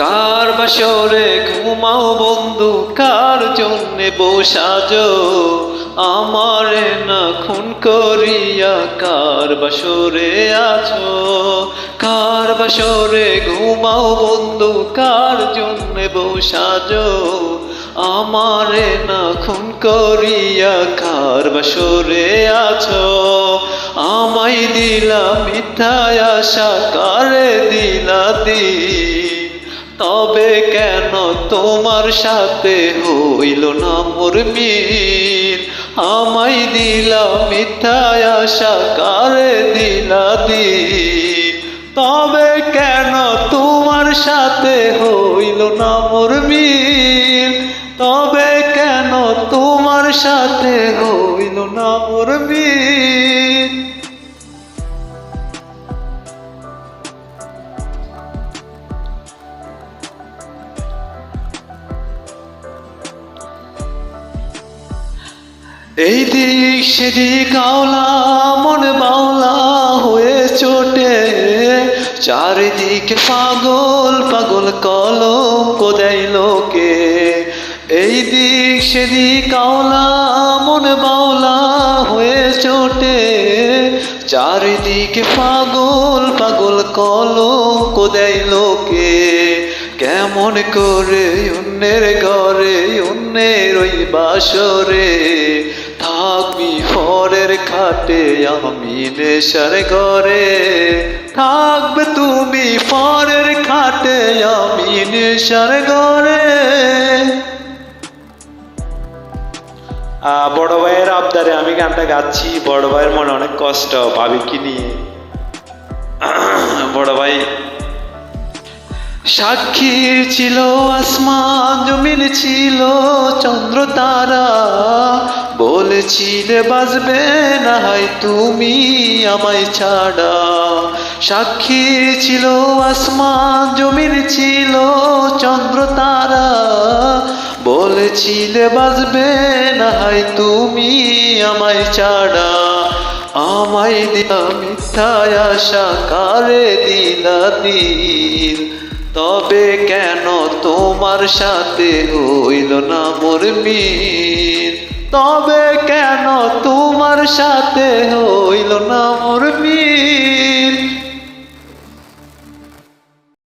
কার বাসরে ঘুমাও বন্ধু, কার জন্যে বসাজো আমারে না খুন করিয়া, কার বাসরে আছো? কার বাসরে ঘুমাও বন্ধু, কার জন্যে বসাজো আমারে না খুন করিয়া, কার বাসরে আছো? আমায় দিলা মিথ্যায় আশা, কারে দিলা দিন, তবে কেন তোমার সাথে হইল না মোর মিল? আমায় দিলা মিথ্যায় আশা, কারে দিলা দিন, তবে কেন তোমার সাথে হইল না মোর মিল? তবে কেন তোমার সাথে হইল না মোর মিল? এই দিক সেদিক আওলা, মন বাউলা হয়ে চোটে, চারিদিকে পাগল পাগল কলঙ্ক দেয় লোকে। এই দিক সেদিক আওলা, মন বাউলা হয়ে চোটে, চারিদিকে পাগল পাগল কলঙ্ক দেয় লোকে। কেমন করে অন্যের ঘরে অন্যের ওই বাসরে থাকবি পরের খাটে, আমি নেশার ঘরে থাকবে তুমি পরের খাটে, আমি নেশার ঘরে। বড় ভাইয়ের আবদারে আমি গানটা গাচ্ছি। বড় ভাইয়ের মনে অনেক কষ্ট ভাবিকে নিয়ে। বড় ভাই সাক্ষী ছিল আসমান, জমিন ছিল চন্দ্র তারা, বলেছিলে বাজবে না হয় তুমি আমায় ছাড়া। সাক্ষী ছিল আসমান, জমিন ছিল চন্দ্র তারা, বলেছিলে বাজবে না হয় তুমি আমায় ছাড়া। আমায় দিলা মিথ্যায় আশা, কারে দিলা দিল, তবে কেন তোমার সাথে হইল না মোর মিল? তবে কেন তোমার সাথে হইল না মোর মিল?